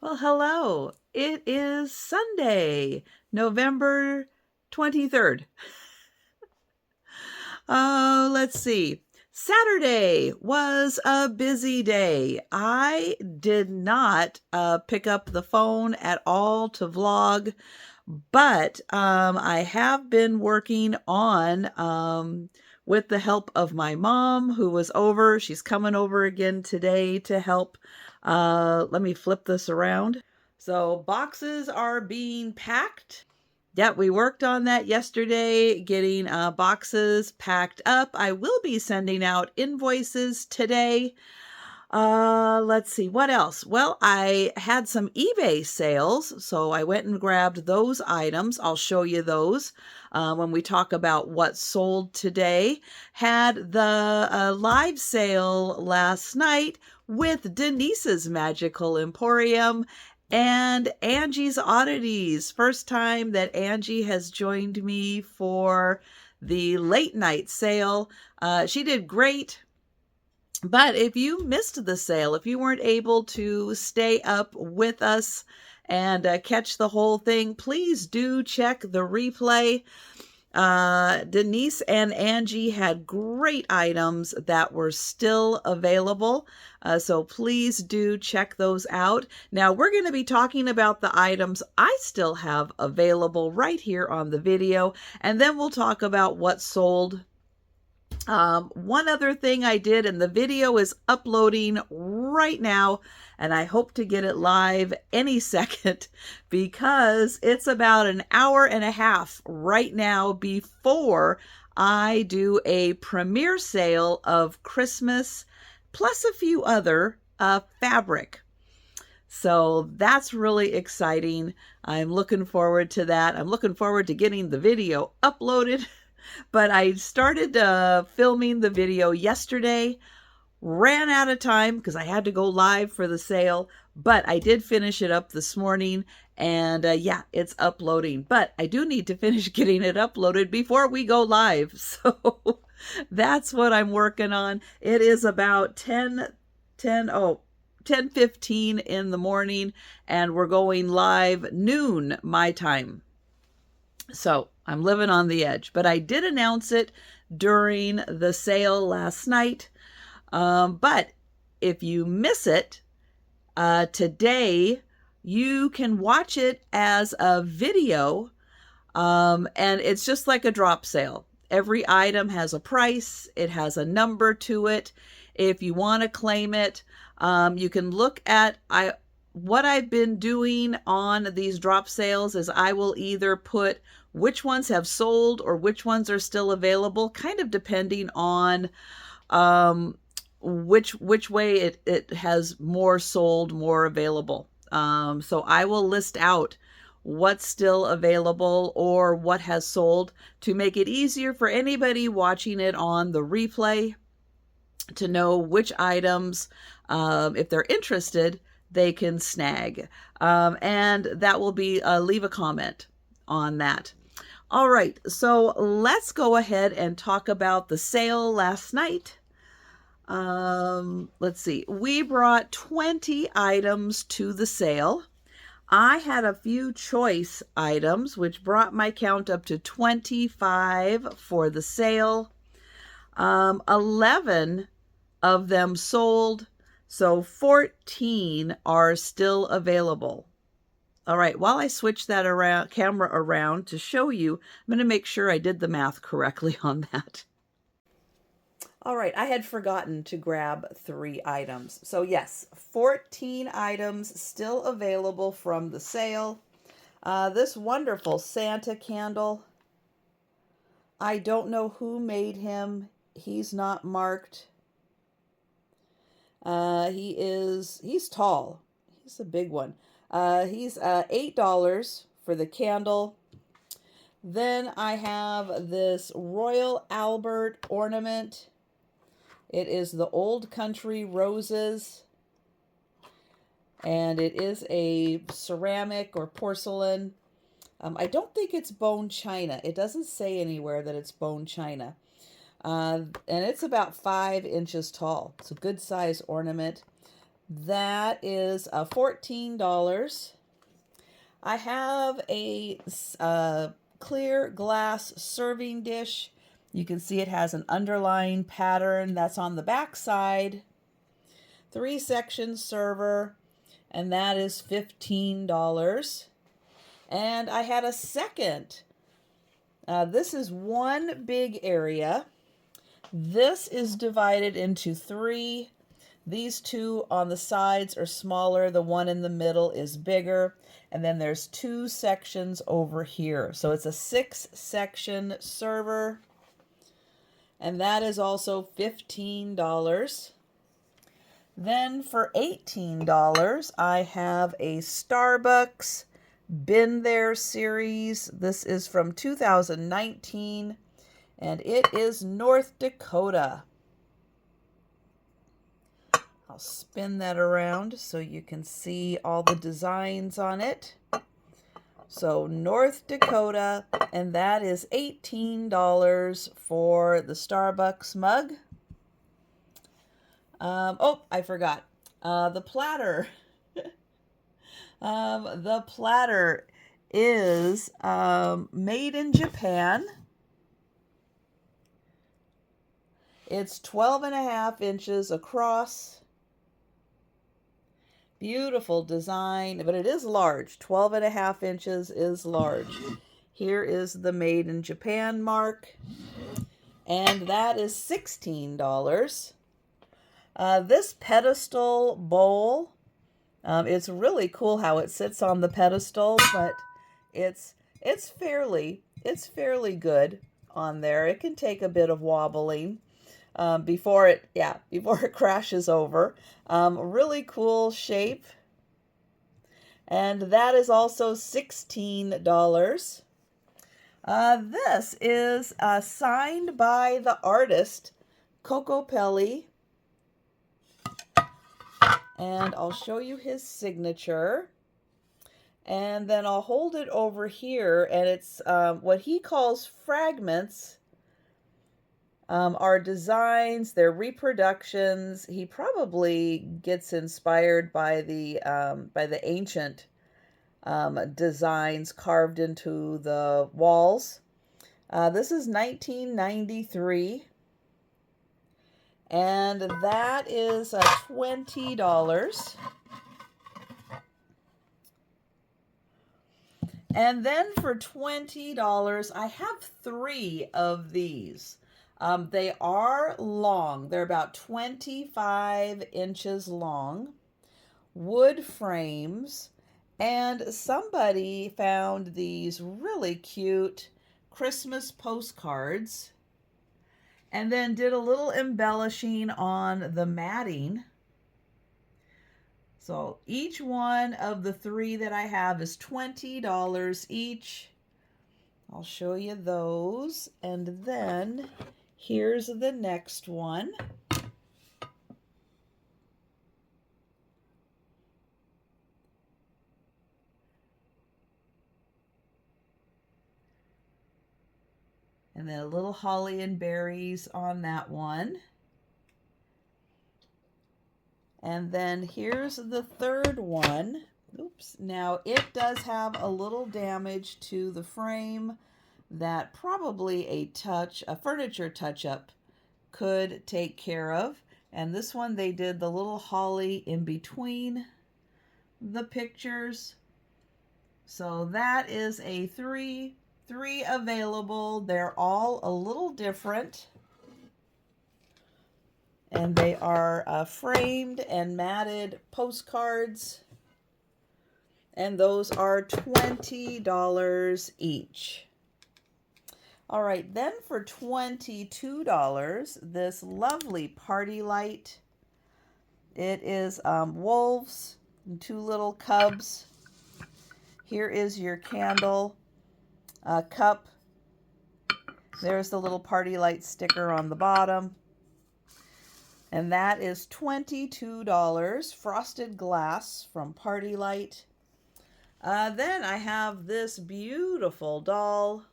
Well, hello. It is Sunday, November 23rd. Let's see. Saturday was a busy day. I did not pick up the phone at all to vlog, but I have been working on, with the help of my mom who was over. She's coming over again today to help. Let me flip this around. So boxes are being packed. Yeah, we worked on that yesterday, getting boxes packed up. I will be sending out invoices today. Let's see, what else? Well, I had some eBay sales, so I went and grabbed those items. I'll show you those when we talk about what sold today. Had the live sale last night with Denise's Magical Emporium and Angie's Oddities. First time that Angie has joined me for the late night sale. She did great. But if you missed the sale, if you weren't able to stay up with us and catch the whole thing, please do check the replay. Denise and Angie had great items that were still available. So please do check those out. Now we're going to be talking about the items I still have available right here on the video. And then we'll talk about what sold. One other thing I did, and the video is uploading right now, and I hope to get it live any second because it's about an hour and a half right now before I do a premiere sale of Christmas plus a few other fabric. So that's really exciting. I'm looking forward to that. I'm looking forward to getting the video uploaded. But I started filming the video yesterday, ran out of time because I had to go live for the sale, but I did finish it up this morning, and yeah, it's uploading. But I do need to finish getting it uploaded before we go live, so that's what I'm working on. It is about 10:15 in the morning, and we're going live noon my time. So I'm living on the edge, but I did announce it during the sale last night. But if you miss it today, you can watch it as a video, and it's just like a drop sale. Every item has a price. It has a number to it. If you want to claim it, you can look at what I've been doing on these drop sales is I will either put which ones have sold or which ones are still available, kind of depending on which way it has more sold, more available. So I will list out what's still available or what has sold to make it easier for anybody watching it on the replay to know which items, if they're interested, they can snag. And that will be, leave a comment on that. All right, so let's go ahead and talk about the sale last night. Let's see. We brought 20 items to the sale. I had a few choice items, which brought my count up to 25 for the sale. 11 of them sold, so 14 are still available. All right, while I switch that camera around to show you, I'm going to make sure I did the math correctly on that. All right, I had forgotten to grab 3 items. So yes, 14 items still available from the sale. This wonderful Santa candle. I don't know who made him. He's not marked. He's tall. He's a big one. He's $8 for the candle. Then I have this Royal Albert ornament. It is the Old Country Roses. And it is a ceramic or porcelain. I don't think it's bone china. It doesn't say anywhere that it's bone china. And it's about 5 inches tall. It's a good size ornament. That is $14. I have a clear glass serving dish. You can see it has an underlying pattern that's on the back side. 3-section server, and that is $15. And I had a second. This is one big area. This is divided into 3. These 2 on the sides are smaller. The one in the middle is bigger. And then there's 2 sections over here. So it's a 6-section server. And that is also $15. Then for $18, I have a Starbucks Been There series. This is from 2019, and it is North Dakota. I'll spin that around so you can see all the designs on it. So North Dakota, and that is $18 for the Starbucks mug. Oh, I forgot. The platter. The platter is made in Japan. It's 12.5 inches across. Beautiful design, but it is large. 12.5 inches is large. Here is the Made in Japan mark, and that is $16. This pedestal bowl, it's really cool how it sits on the pedestal, but it's fairly good on there. It can take a bit of wobbling before it crashes over. Really cool shape, and that is also $16. This is signed by the artist Coco Pelli. And I'll show you his signature. And then I'll hold it over here, and it's what he calls fragments. Are designs, they're reproductions. He probably gets inspired by the ancient designs carved into the walls. This is 1993. And that is $20. And then for $20, I have 3 of these. They are long. They're about 25 inches long. Wood frames. And somebody found these really cute Christmas postcards, and then did a little embellishing on the matting. So each one of the 3 that I have is $20 each. I'll show you those. And then here's the next one. And then a little holly and berries on that one. And then here's the third one. Oops. Now it does have a little damage to the frame that probably a furniture touch-up could take care of. And this one, they did the little holly in between the pictures. So that is a 3 available. They're all a little different, and they are framed and matted postcards, and those are $20 each. All right, then for $22, this lovely party light. It is wolves and 2 little cubs. Here is your candle cup. There's the little party light sticker on the bottom. And that is $22. Frosted glass from Party Light. Then I have this beautiful doll.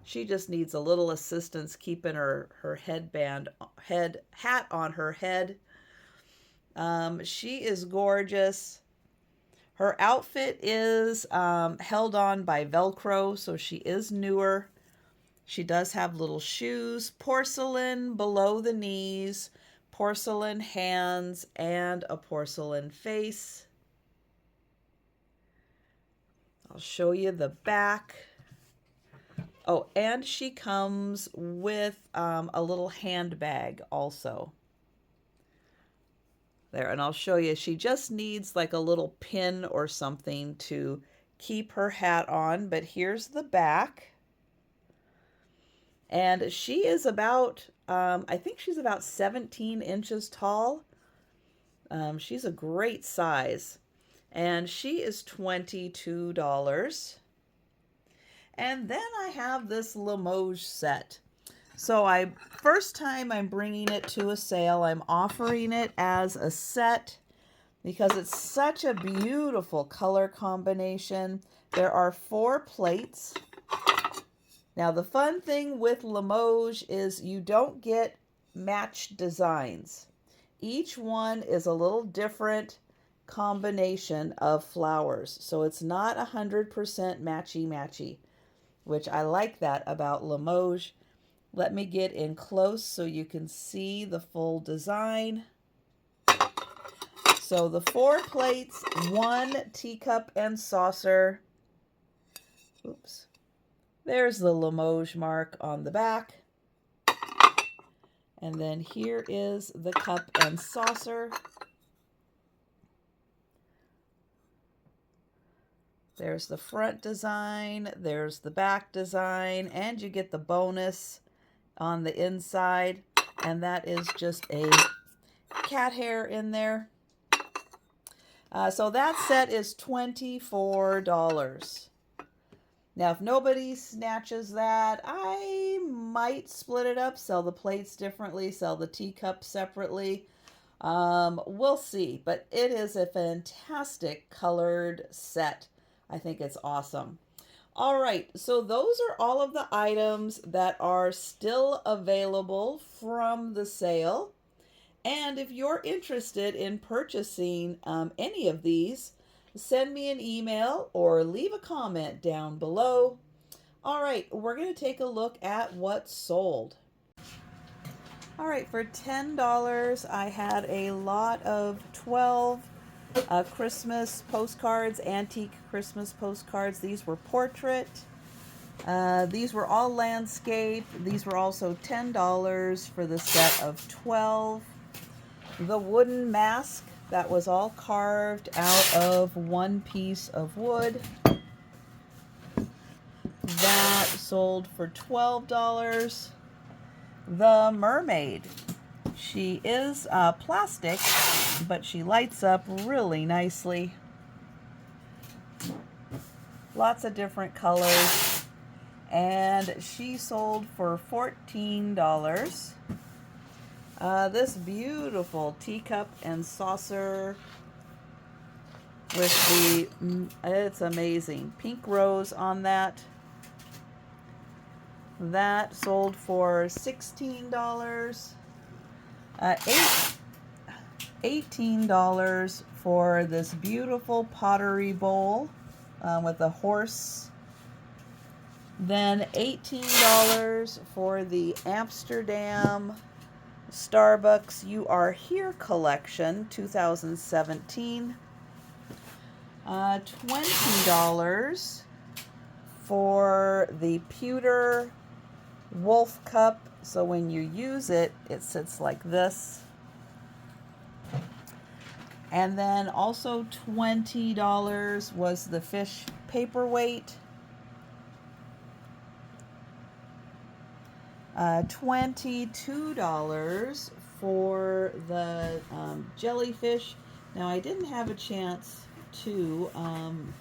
She just needs a little assistance keeping her hat on her head. She is gorgeous. Her outfit is held on by Velcro, so she is newer. She does have little shoes, porcelain below the knees, porcelain hands, and a porcelain face. I'll show you the back. Oh, and she comes with a little handbag also. There, and I'll show you. She just needs like a little pin or something to keep her hat on, but here's the back. And she is about, I think she's about 17 inches tall. She's a great size. And she is $22. And then I have this Limoges set. So first time I'm bringing it to a sale, I'm offering it as a set because it's such a beautiful color combination. There are 4 plates. Now the fun thing with Limoges is you don't get matched designs. Each one is a little different combination of flowers. So it's not 100% matchy-matchy, which I like that about Limoges. Let me get in close so you can see the full design. So the 4 plates, 1 teacup and saucer. Oops. There's the Limoges mark on the back. And then here is the cup and saucer. There's the front design, there's the back design, and you get the bonus on the inside, and that is just a cat hair in there. So that set is $24. Now, if nobody snatches that, I might split it up, sell the plates differently, sell the teacups separately. We'll see, but it is a fantastic colored set. I think it's awesome. All right, so those are all of the items that are still available from the sale. And if you're interested in purchasing any of these, send me an email or leave a comment down below. All right, we're going to take a look at what sold. All right, for $10, I had a lot of 12 Christmas postcards, antique Christmas postcards. These were portrait. These were all landscape. These were also $10 for the set of 12. The wooden mask, that was all carved out of one piece of wood. That sold for $12. The mermaid. She is plastic, but she lights up really nicely. Lots of different colors. And she sold for $14. This beautiful teacup and saucer with it's amazing, pink rose on that. That sold for $16. $18 for this beautiful pottery bowl with a horse. Then $18 for the Amsterdam Starbucks You Are Here collection, 2017. $20 for the pewter wolf cup. So when you use it, it sits like this. And then also $20 was the fish paperweight. $22 for the jellyfish. Now I didn't have a chance to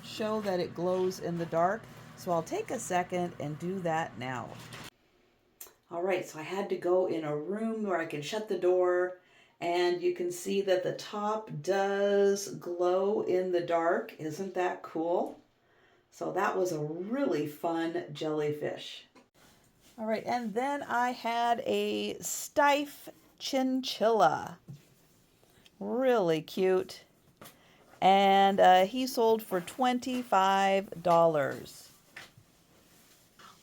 show that it glows in the dark, so I'll take a second and do that now. All right, so I had to go in a room where I can shut the door, and you can see that the top does glow in the dark. Isn't that cool? So that was a really fun jellyfish. All right, and then I had a stiff chinchilla. Really cute. And he sold for $25.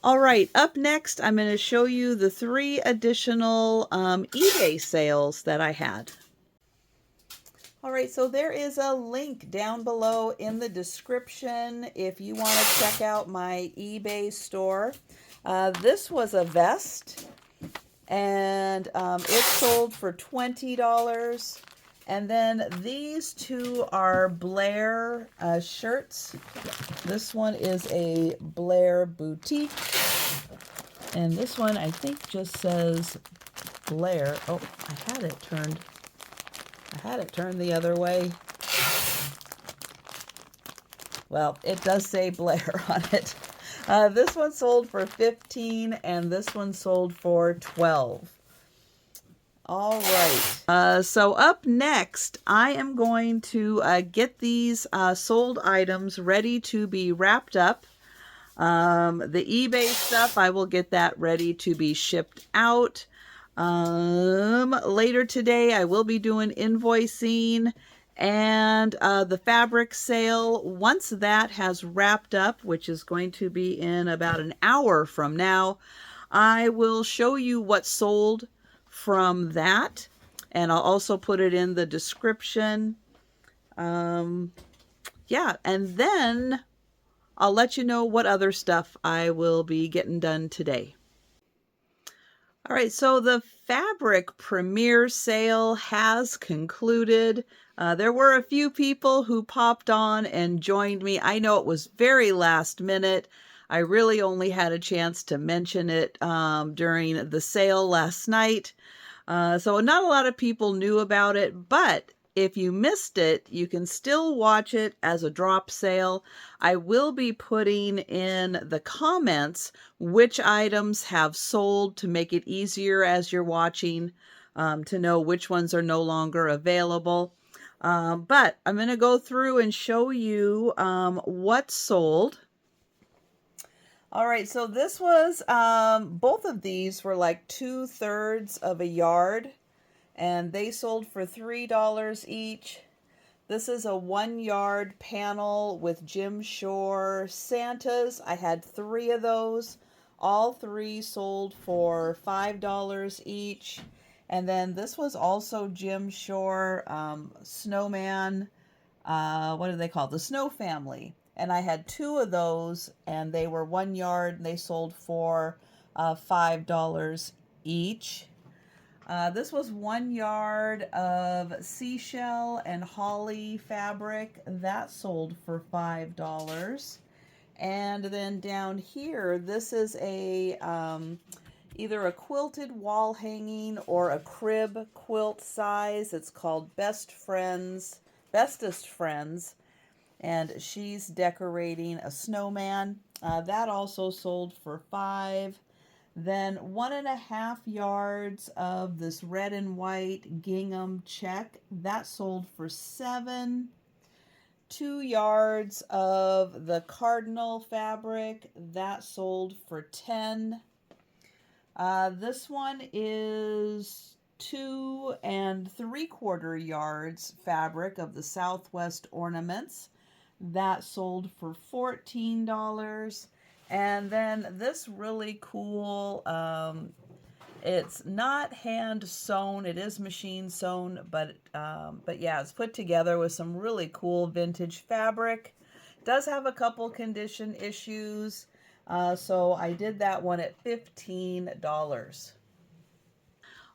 All right, up next, I'm going to show you the 3 additional eBay sales that I had. All right, so there is a link down below in the description if you want to check out my eBay store. This was a vest, and it sold for $20. And then these 2 are Blair shirts. This one is a Blair boutique. And this one, I think, just says Blair. Oh, I had it turned the other way. Well, it does say Blair on it. This one sold for $15, and this one sold for $12. All right. So up next, I am going to get these sold items ready to be wrapped up. The eBay stuff, I will get that ready to be shipped out. Later today, I will be doing invoicing and the fabric sale. Once that has wrapped up, which is going to be in about an hour from now, I will show you what sold from that, and I'll also put it in the description. Yeah, and then I'll let you know what other stuff I will be getting done today. All right, so the fabric premiere sale has concluded. There were a few people who popped on and joined me. I know it was very last minute. I really only had a chance to mention it during the sale last night. So not a lot of people knew about it, but if you missed it, you can still watch it as a drop sale. I will be putting in the comments which items have sold to make it easier as you're watching to know which ones are no longer available. But I'm going to go through and show you what sold. All right, so this was, both of these were like 2/3 of a yard, and they sold for $3 each. This is a 1 yard panel with Jim Shore Santas. I had 3 of those. All 3 sold for $5 each. And then this was also Jim Shore Snowman, what do they call it? The Snow Family. And I had 2 of those, and they were 1 yard, and they sold for $5 each. This was 1 yard of seashell and holly fabric. That sold for $5. And then down here, this is a either a quilted wall hanging or a crib quilt size. It's called Bestest Friends. And she's decorating a snowman. That also sold for $5. Then 1.5 yards of this red and white gingham check. That sold for $7. 2 yards of the cardinal fabric. That sold for $10. This one is 2 3/4 yards fabric of the Southwest ornaments. That sold for $14. And then this really cool, it's not hand sewn, it is machine sewn, but yeah, it's put together with some really cool vintage fabric. It does have a couple condition issues, so I did that one at $15.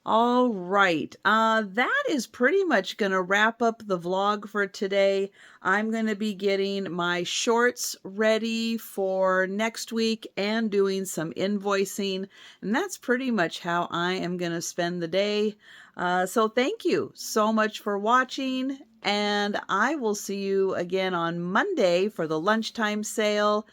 All right, that is pretty much going to wrap up the vlog for today. I'm going to be getting my shorts ready for next week and doing some invoicing, and that's pretty much how I am going to spend the day. So thank you so much for watching, and I will see you again on Monday for the lunchtime sale.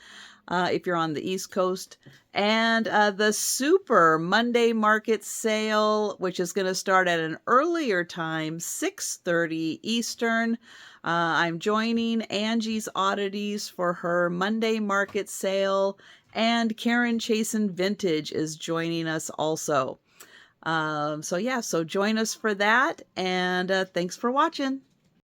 If you're on the East Coast, and the Super Monday Market Sale, which is going to start at an earlier time, 6:30 Eastern. I'm joining Angie's Oddities for her Monday Market Sale, and Karen Chasen Vintage is joining us also. So yeah, so join us for that, and thanks for watching.